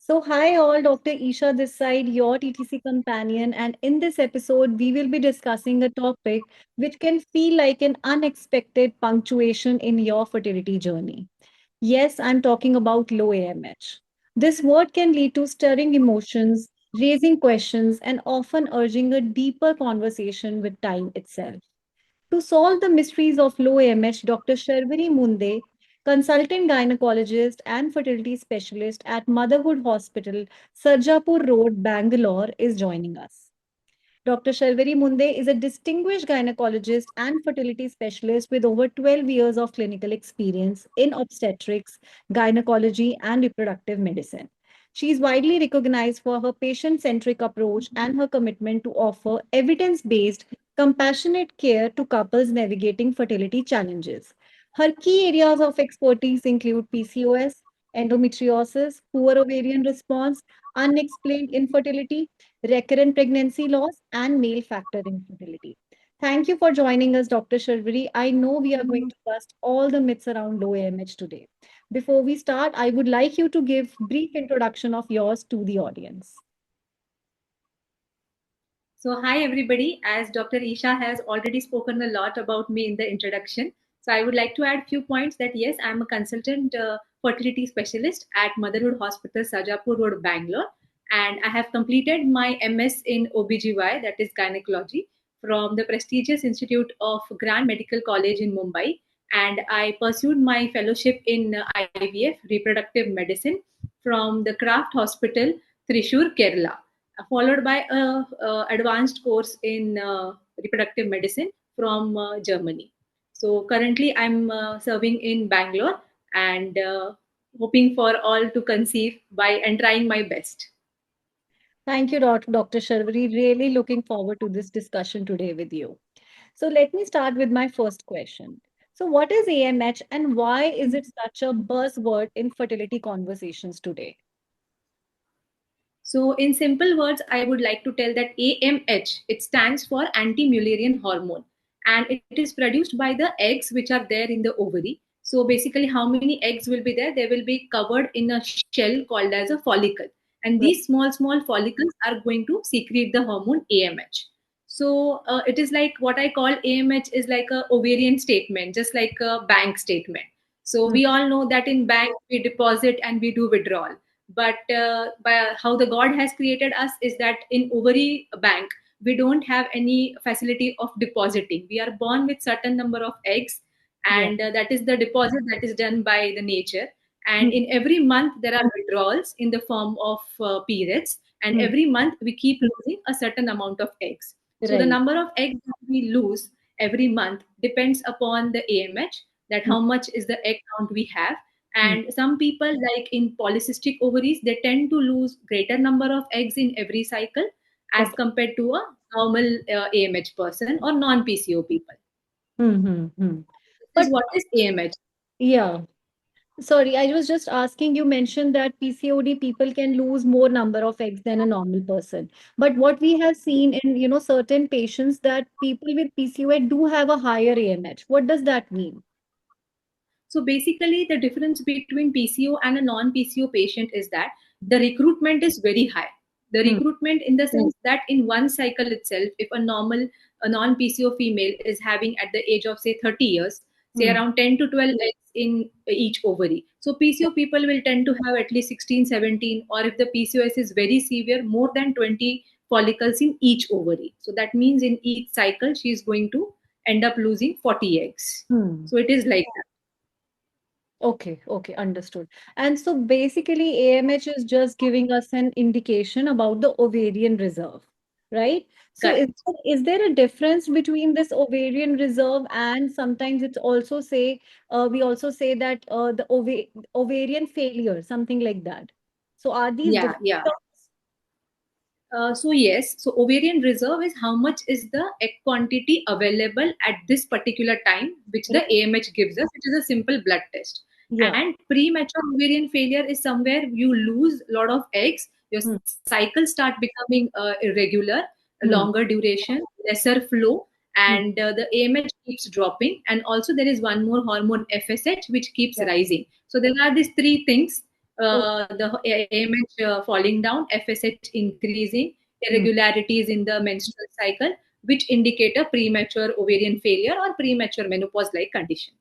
So, hi all, Dr. Isha this side, your TTC companion, and in this episode, we will be discussing a topic which can feel like an unexpected punctuation in your fertility journey. Yes, I'm talking about low AMH. This word can lead to stirring emotions, raising questions, and often urging a deeper conversation with time itself. To solve the mysteries of low AMH, Dr. Sharvari Mundhe, consultant gynecologist and fertility specialist at Motherhood Hospital, Sarjapur Road, Bangalore, is joining us. Dr. Sharvari Mundhe is a distinguished gynecologist and fertility specialist with over 12 years of clinical experience in obstetrics, gynecology, and reproductive medicine. She is widely recognized for her patient centric approach and her commitment to offer evidence based, compassionate care to couples navigating fertility challenges. Her key areas of expertise include PCOS, endometriosis, poor ovarian response, unexplained infertility, recurrent pregnancy loss, and male factor infertility. Thank you for joining us, Dr. Sharvari. I know we are going to bust all the myths around low AMH today. Before we start, I would like you to give brief introduction of yours to the audience. So, hi everybody. As Dr. Isha has already spoken a lot about me in the introduction, so I would like to add a few points that yes, I'm a consultant fertility specialist at Motherhood Hospital, Sarjapur Road, Bangalore, and I have completed my MS in OBGY, that is gynecology, from the prestigious Institute of Grand Medical College in Mumbai, and I pursued my fellowship in IVF, reproductive medicine, from the Kraft Hospital, Thrissur, Kerala, followed by a advanced course in reproductive medicine from Germany. So currently, I'm serving in Bangalore and hoping for all to conceive by and trying my best. Thank you, Dr. Sharvari. Really looking forward to this discussion today with you. So let me start with my first question. So what is AMH and why is it such a buzzword in fertility conversations today? So, in simple words, I would like to tell that AMH, it stands for anti-Mullerian hormone, and it is produced by the eggs which are there in the ovary. So, basically, how many eggs will be there? They will be covered in a shell called as a follicle, and these small follicles are going to secrete the hormone AMH. So, it is like what I call AMH is like a ovarian statement, just like a bank statement. So, Hmm. we all know that in bank we deposit and we do withdrawal, but by how the god has created us is that in ovary bank we don't have any facility of depositing. We are born with certain number of eggs, Yeah. and that is the deposit that is done by the nature, and Hmm. in every month there are withdrawals in the form of periods, and Hmm. every month we keep losing a certain amount of eggs. So the Right. number of eggs that we lose every month depends upon the AMH, that Hmm. how much is the egg count we have. Hmm. And some people, like in polycystic ovaries, they tend to lose greater number of eggs in every cycle as Okay. compared to a normal AMH person or non-PCO people. Hmm. Hmm. Hmm. This But is what is AMH. yeah, sorry, I was just asking, you mentioned that PCOD people can lose more number of eggs than a normal person. But what we have seen in, certain patients that people with PCOD do have a higher AMH. What does that mean? So basically, the difference between PCO and a non-PCO patient is that the recruitment is very high. The Hmm. recruitment in the sense that in one cycle itself, if a non-PCO female is having at the age of say 30 years, say Hmm. around 10 to 12 eggs in each ovary. So PCO people will tend to have at least 16, 17, or if the PCOS is very severe, more than 20 follicles in each ovary. So that means in each cycle, she is going to end up losing 40 eggs. Hmm. So it is like that. Okay, okay, understood. And so basically, AMH is just giving us an indication about the ovarian reserve, right? So Correct. is there a difference between this ovarian reserve and sometimes it's also say, we also say that the ovarian failure, something like that. So are these Yeah, different yeah. terms? So yes, so ovarian reserve is how much is the egg quantity available at this particular time, which the Right? AMH gives us. It is a simple blood test. Yeah. And premature ovarian failure is somewhere you lose a lot of eggs, your Hmm. cycles start becoming irregular, longer Hmm. duration, lesser flow, Hmm. and the AMH keeps dropping. And also there is one more hormone, FSH, which keeps Yeah. rising. So there are these three things the AMH falling down, FSH increasing, Hmm. irregularities in the menstrual cycle, which indicate a premature ovarian failure or premature menopause-like condition.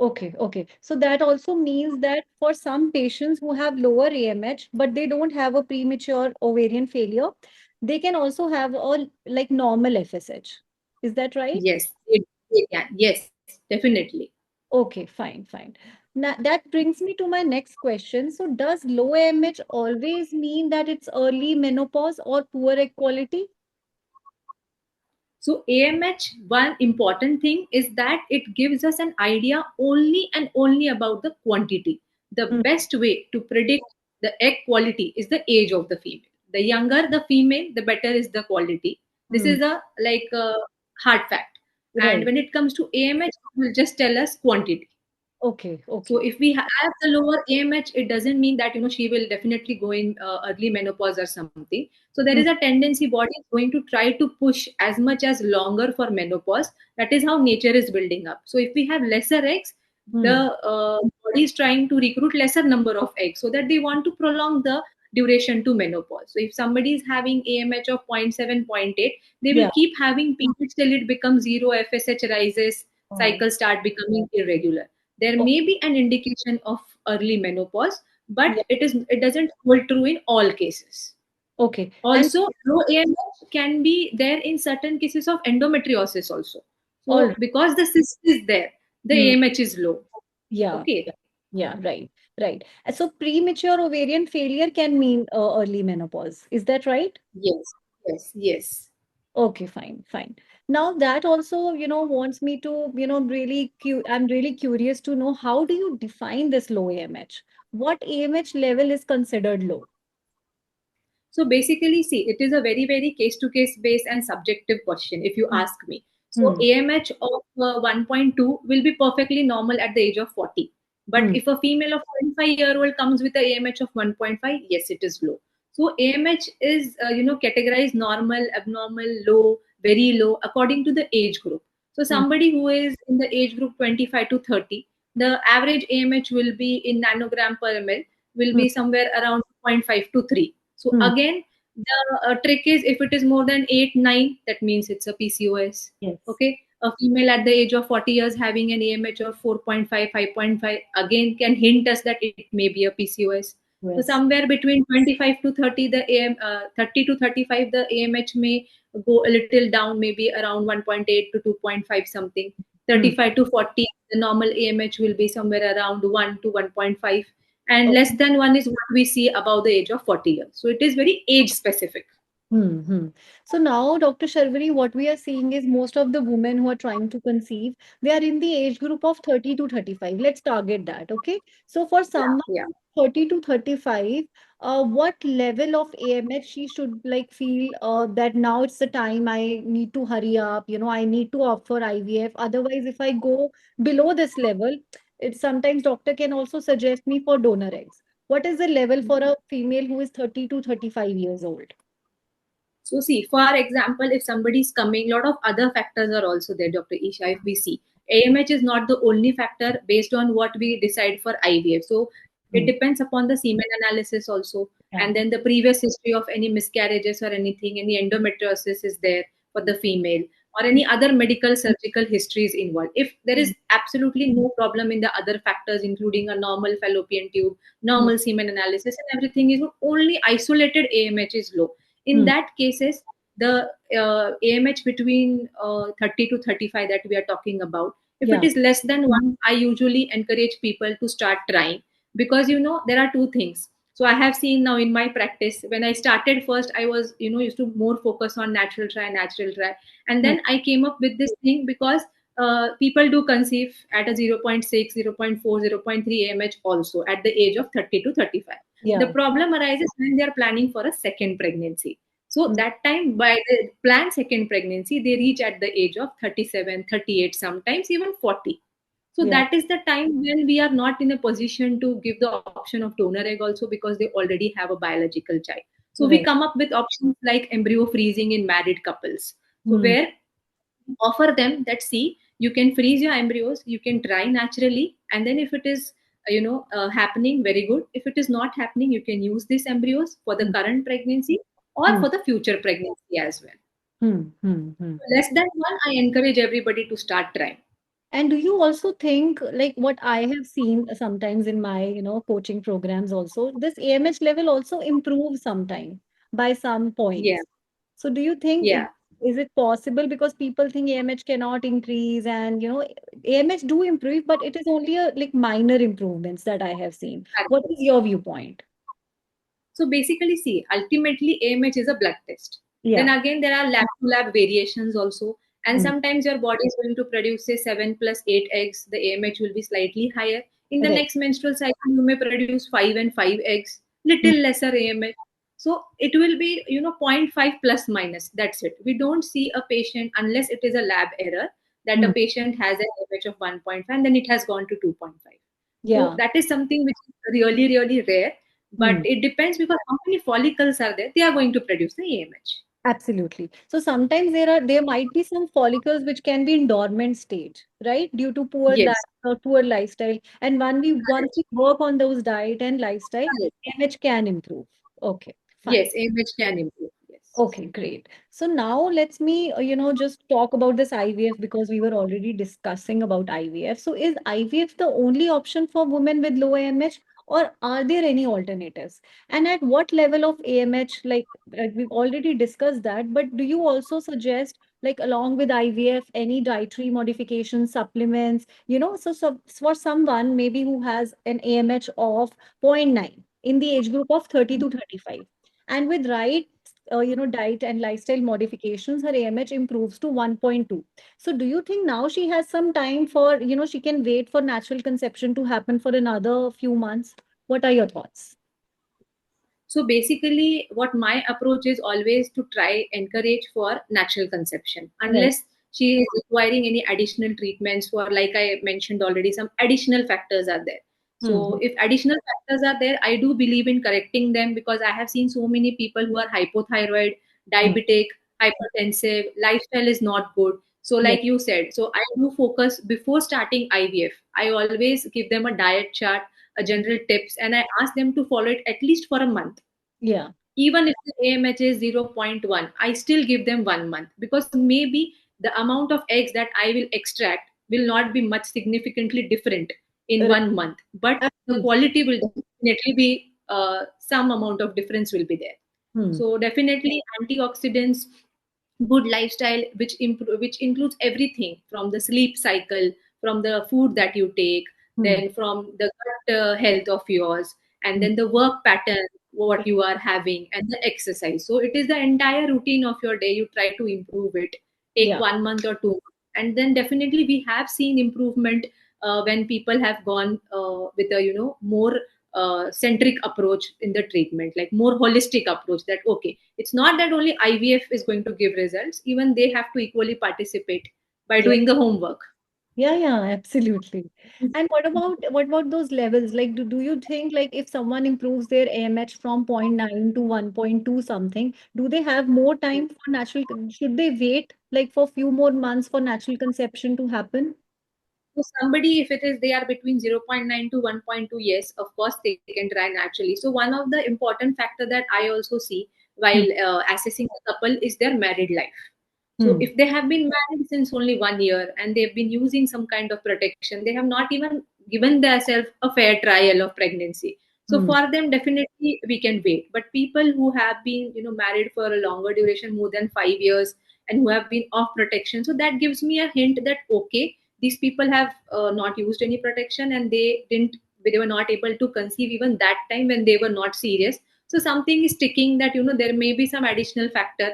Okay, okay. So that also means that for some patients who have lower AMH, but they don't have a premature ovarian failure, they can also have a like normal FSH. Is that right? Yes, it can. Yes, definitely. Okay, fine, fine. Now that brings me to my next question. So does low AMH always mean that it's early menopause or poor egg quality? So AMH, one important thing is that it gives us an idea only and only about the quantity. The Hmm, best way to predict the egg quality is the age of the female. The younger the female, the better is the quality. This hmm. is a hard fact. And Right. when it comes to AMH, it will just tell us quantity. Okay, So okay. if we have the lower AMH, it doesn't mean that she will definitely go in early menopause or something. So there is Hmm, a tendency body is going to try to push as much as longer for menopause. That is how nature is building up. So if we have lesser eggs, the hmm. body is trying to recruit lesser number of eggs so that they want to prolong the duration to menopause. So if somebody is having AMH of zero point 0.7, zero point 0.8, they will Yeah. keep having periods till it becomes zero, FSH rises, Oh, cycles start becoming irregular. There oh, may be an indication of early menopause, yeah. but it doesn't hold true in all cases. Okay. And Also, low AMH can be there in certain cases of endometriosis also. all So because the cyst is there, the right. AMH is low. Yeah, Okay. yeah, yeah, right, right. So premature ovarian failure can mean early menopause. Is that right? Yes. Yes. Yes. Okay, fine, fine. Now that also, wants me to, really I'm really curious to know how do you define this low AMH? What AMH level is considered low? So basically, see, it is a very, very case to case based and subjective question, if you Hmm. ask me. So Hmm. AMH of 1.2 will be perfectly normal at the age of 40. But Hmm. if a female of 45-year-old comes with a AMH of 1.5, yes, it is low. So AMH is, categorized normal, abnormal, low, very low according to the age group. So Hmm. somebody who is in the age group 25 to 30, the average AMH will be in nanogram per ml, will Hmm. be somewhere around 0.5 to 3. So Hmm. again, the trick is if it is more than 8, 9, that means it's a PCOS. Yes. Okay. A female at the age of 40 years having an AMH of 4.5, 5.5 again can hint us that it may be a PCOS. So Yes. somewhere between 25 to 30, 30 to 35, the AMH may go a little down, maybe around 1.8 to 2.5 something. Hmm. 35 to 40, the normal AMH will be somewhere around 1 to 1.5, and Okay. less than 1 is what we see above the age of 40 years. So it is very age specific. Hmm. So now, Dr. Sharvari, what we are seeing is most of the women who are trying to conceive, they are in the age group of 30 to 35. Let's target that, okay? So for Yeah, someone yeah. 30 to 35, what level of AMH she should like feel that now it's the time I need to hurry up, I need to opt for IVF. Otherwise, if I go below this level, it sometimes doctor can also suggest me for donor eggs. What is the level for a female who is 30 to 35 years old? So see, for example, if somebody is coming, a lot of other factors are also there, Dr. Isha. If we see, AMH is not the only factor based on what we decide for IVF. So it Hmm. depends upon the semen analysis also, and Yeah. then the previous history of any miscarriages or anything, any endometriosis is there for the female, or any other medical surgical histories involved. If there Hmm. is absolutely no problem in the other factors, including a normal fallopian tube, Hmm. normal semen analysis, and everything is only isolated AMH is low, in Hmm. that cases the AMH between 30 to 35 that we are talking about, if it Yeah. is less than 1, I usually encourage people to start trying, because there are two things. So I have seen now in my practice, when I started first, I was used to more focus on natural try, and Hmm. then I came up with this thing because people do conceive at a 0.6, 0.4, 0.3 AMH also at the age of 30 to 35. The Yeah. problem arises when they are planning for a second pregnancy. So Hmm. that time, by the planned second pregnancy, they reach at the age of 37, 38, sometimes even 40. So Yeah. that is the time when we are not in a position to give the option of donor egg also, because they already have a biological child. So we Right. come up with options like embryo freezing in married couples. So Hmm. where offer them that, see, you can freeze your embryos, you can try naturally, and then if it is happening, very good. If it is not happening, you can use these embryos for the Hmm. current pregnancy or Hmm. for the future pregnancy as well. Hmm. Hmm. Hmm. Less than one, I encourage everybody to start trying. And do you also think, like what I have seen sometimes in my, coaching programs also, this AMH level also improves sometime by some Yeah, points. So do you think yeah. is it possible because people think AMH cannot increase and AMH do improve, but it is only a like minor improvements that I have seen. What is your viewpoint? So basically, see, ultimately AMH is a blood test. Then Yeah. again, there are lab to lab variations also. And Hmm. sometimes your body is going to produce, say, 7 plus 8 eggs. The AMH will be slightly higher. In the Right. next menstrual cycle, you may produce 5 and 5 eggs, Hmm. little lesser AMH. So it will be, zero point 0.5 plus minus. That's it. We don't see a patient unless it is a lab error that a Hmm. patient has an AMH of 1.5 and then it has gone to 2.5. So Yeah. that is something which is really, really rare. But Hmm. it depends because how many follicles are there, they are going to produce the AMH. Absolutely. So sometimes there might be some follicles which can be in dormant state, right? Due to poor diet Yes, or poor lifestyle. And once correct, we work on those diet and lifestyle, correct. image can improve. Okay, fine. Yes, AMH can improve. Yes. Okay, great. So now let's me, just talk about this IVF because we were already discussing about IVF. So is IVF the only option for women with low AMH or are there any alternatives? And at what level of AMH, like we've already discussed that, but do you also suggest like along with IVF, any dietary modifications, supplements, so for someone maybe who has an AMH of zero point 0.9 in the age group of 30 to 35 and with right diet and lifestyle modifications, her AMH improves to 1.2. So do you think now she has some time for, she can wait for natural conception to happen for another few months? What are your thoughts? So basically, what my approach is always to try encourage for natural conception, Right. unless she is requiring any additional treatments for, like I mentioned already, some additional factors are there. Hmm. So if additional factors are there, I do believe in correcting them because I have seen so many people who are hypothyroid, Hmm. diabetic, hypertensive, lifestyle is not good. So Yeah. like you said, so I do focus before starting IVF. I always give them a diet chart, a general tips, and I ask them to follow it at least for a month. Yeah. Even if the AMH is zero point 0.1, I still give them 1 month because maybe the amount of eggs that I will extract will not be much significantly different in Right. 1 month, but the Absolutely. quality will definitely be some amount of difference will be there. Hmm. So definitely antioxidants, good lifestyle which includes everything from the sleep cycle, from the food that you take, Hmm. then from the gut health of yours, and Hmm. then the work pattern what you are having and the exercise. So it is the entire routine of your day, you try to improve it, take Yeah. 1 month or 2 months, and then definitely we have seen improvement when people have gone with a more centric approach in the treatment, like more holistic approach, that okay, it's not that only IVF is going to give results, even they have to equally participate by Yeah. doing the homework. Yeah, yeah, absolutely. And what about those levels? Like, do you think like if someone improves their AMH from zero point 0.9 to 1.2 something, do they have more time for should they wait like for few more months for natural conception to happen? So somebody, if it is they are between zero point 0.9 to 1.2, yes, of course they can try naturally. So one of the important factor that I also see while Hmm. assessing a couple is their married life. So Hmm. if they have been married since only 1 year and they've been using some kind of protection, they have not even given themselves a fair trial of pregnancy. So Hmm. for them, definitely we can wait. But people who have been, married for a longer duration, more than 5 years, and who have been off protection, so that gives me a hint that okay, these people have not used any protection and they were not able to conceive even that time when they were not serious. So something is sticking that there may be some additional factor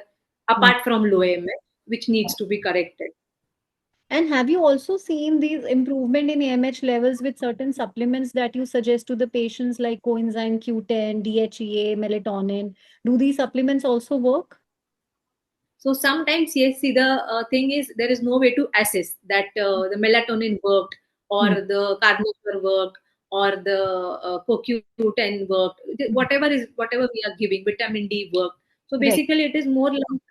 Hmm. apart from low AMH which needs to be corrected. And have you also seen these improvement in AMH levels with certain supplements that you suggest to the patients like coenzyme Q10, DHEA, melatonin? Do these supplements also work? So sometimes, yes, see, the thing is there is no way to assess that the melatonin worked or Hmm. the carnitine worked or the CoQ10 worked. Whatever we are giving, vitamin D worked. So Right. basically, it is more like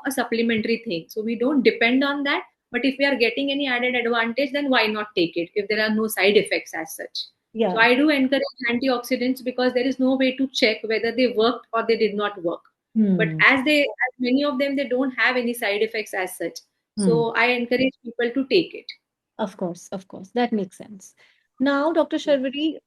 a supplementary thing. So we don't depend on that. But if we are getting any added advantage, then why not take it if there are no side effects as such? So Yeah. I do encourage antioxidants because there is no way to check whether they worked or they did not work. But Hmm. as many of them, they don't have any side effects as such. Hmm. So I encourage people to take it. Of course, that makes sense. Now, Dr. Sharvari,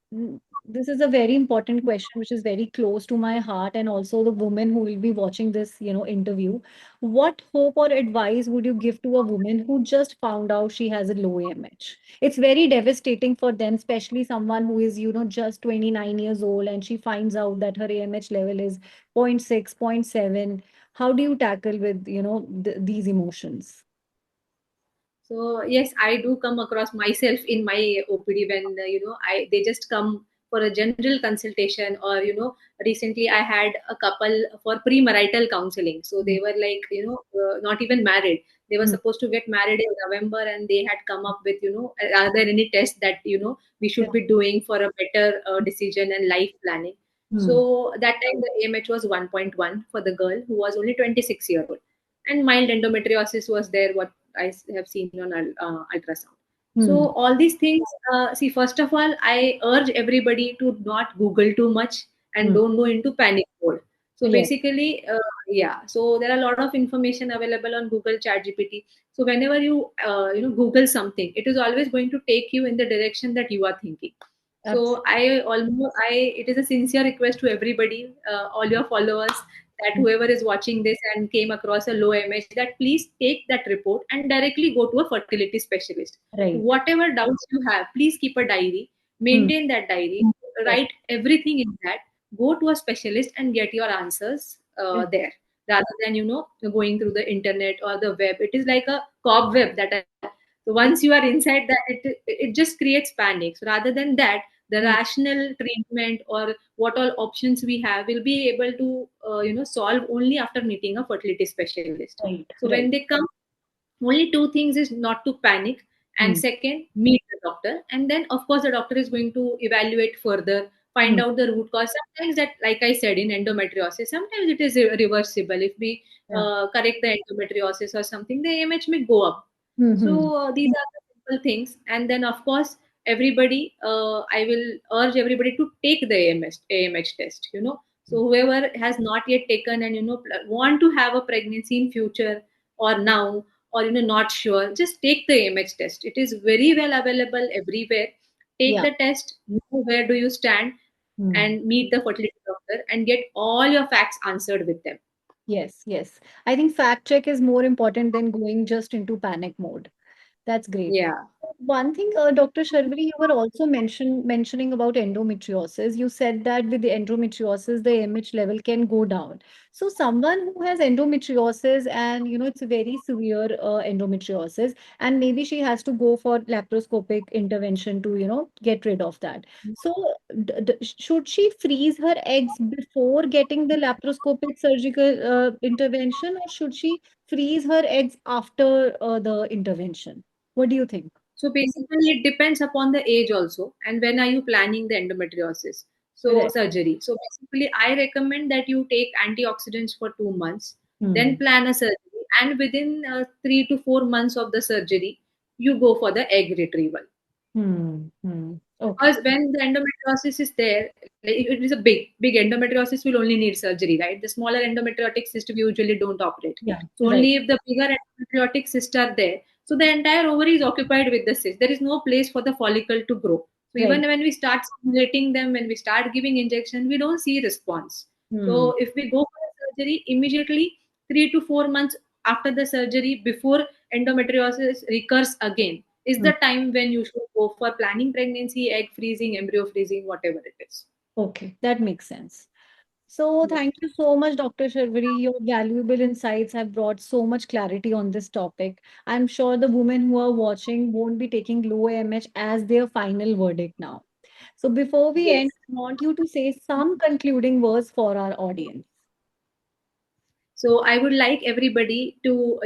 this is a very important question, which is very close to my heart, and also the women who will be watching this, interview. What hope or advice would you give to a woman who just found out she has a low AMH? It's very devastating for them, especially someone who is, just 29 years old, and she finds out that her AMH level is zero point 0.6, zero point 0.7. How do you tackle with, these emotions? So yes, I do come across myself in my OPD when I they just come for a general consultation, or recently I had a couple for premarital counseling. So Mm, they were like not even married. They were mm, supposed to get married in November, and they had come up with are there any tests that we yeah. should be doing for a better decision and life planning. Mm, So that time the AMH was 1.1 for the girl who was only 26-year old, and mild endometriosis was there, what have seen on ultrasound. So mm, all these things, see, first of all, I urge everybody to not Google too much and mm. don't go into panic mode. So Yes. basically, yeah, so there are a lot of information available on Google Chat GPT. So whenever you Google something, it is always going to take you in the direction that you are thinking. Abs- So it is a sincere request to everybody, all your followers, that whoever is watching this and came across a low image, that please take that report and directly go to a fertility specialist. Right. Whatever doubts you have, please keep a diary, Mm. maintain that diary, Yes. write everything in that, go to a specialist and get your answers Yes. there, rather than going through the internet or the web. It is like a cobweb that so Yes. once you are inside that, it just creates panic. So rather than that, the Mm. rational treatment or what all options we have will be able to solve only after meeting a fertility specialist. Right. So when Right. they come, only two things is not to panic, and Mm. second, meet the doctor, and then of course the doctor is going to evaluate further, find Mm. out the root cause. Sometimes, that, like I said, in endometriosis, sometimes it is reversible. If we Yeah. correct the endometriosis or something, the AMH may go up. Mm-hmm. So these are the simple things, and then of course everybody, I will urge everybody to take the AMH test. So whoever has not yet taken and want to have a pregnancy in future or now, or not sure, just take the AMH test. It is very well available everywhere. Take Yeah. the test, know where do you stand, Mm. and meet the fertility doctor and get all your facts answered with them. Yes. Yes. I think fact check is more important than going just into panic mode. That's great. Yeah. One thing, Dr. Sharvari, you were also mentioning about endometriosis. You said that with the endometriosis, the AMH level can go down. So someone who has endometriosis and it's a very severe endometriosis, and maybe she has to go for laparoscopic intervention to get rid of that. So should she freeze her eggs before getting the laparoscopic surgical intervention, or should she freeze her eggs after the intervention? What do you think? So basically, it depends upon the age also, and when are you planning the endometriosis so Right. surgery. So basically, I recommend that you take antioxidants for 2 months, then Hmm. plan a surgery, and within 3 to 4 months of the surgery, you go for the egg retrieval. Hmm. Hmm. Okay. Because when the endometriosis is there, like, if it is a big endometriosis, will only need surgery, right? The smaller endometriotic cyst we usually don't operate. Yeah. So Right. only if the bigger endometriotic cysts are there, so the entire ovary is occupied with the cyst. There is no place for the follicle to grow. So even Right. when we start stimulating them, when we start giving injection, we don't see response. Hmm. So if we go for a surgery immediately, 3 to 4 months after the surgery, before endometriosis recurs again, is Hmm. the time when you should go for planning pregnancy, egg freezing, embryo freezing, whatever it is. Okay. That makes sense. So Yeah. thank you so much, Dr. Sharvari. Your valuable insights have brought so much clarity on this topic. I'm sure the women who are watching won't be taking low AMH as their final verdict now. So before we end, Yes. I want you to say some concluding words for our audience. So I would like everybody to,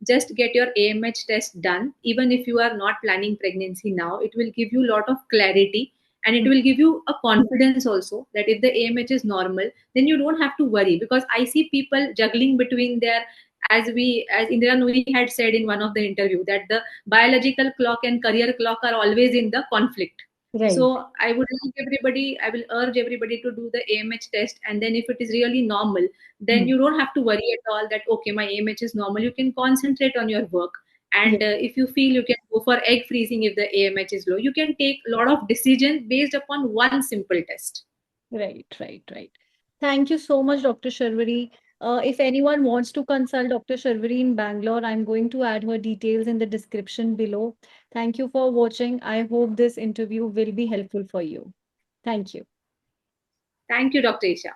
just get your AMH test done. Even if you are not planning pregnancy now, it will give you a lot of clarity, and it Hmm. will give you a confidence also that if the AMH is normal, then you don't have to worry. Because I see people juggling between their, as Indira Nooyi had said in one of the interview, that the biological clock and career clock are always in the conflict. Right. So I will urge everybody to do the AMH test. And then if it is really normal, then Hmm. you don't have to worry at all that, okay, my AMH is normal. You can concentrate on your work. Yeah. And if you feel, you can go for egg freezing if the AMH is low. You can take a lot of decisions based upon one simple test. Right, right, right. Thank you so much, Dr. Sharvari. If anyone wants to consult Dr. Sharvari in Bangalore, I'm going to add her details in the description below. Thank you for watching. I hope this interview will be helpful for you. Thank you. Thank you, Dr. Isha.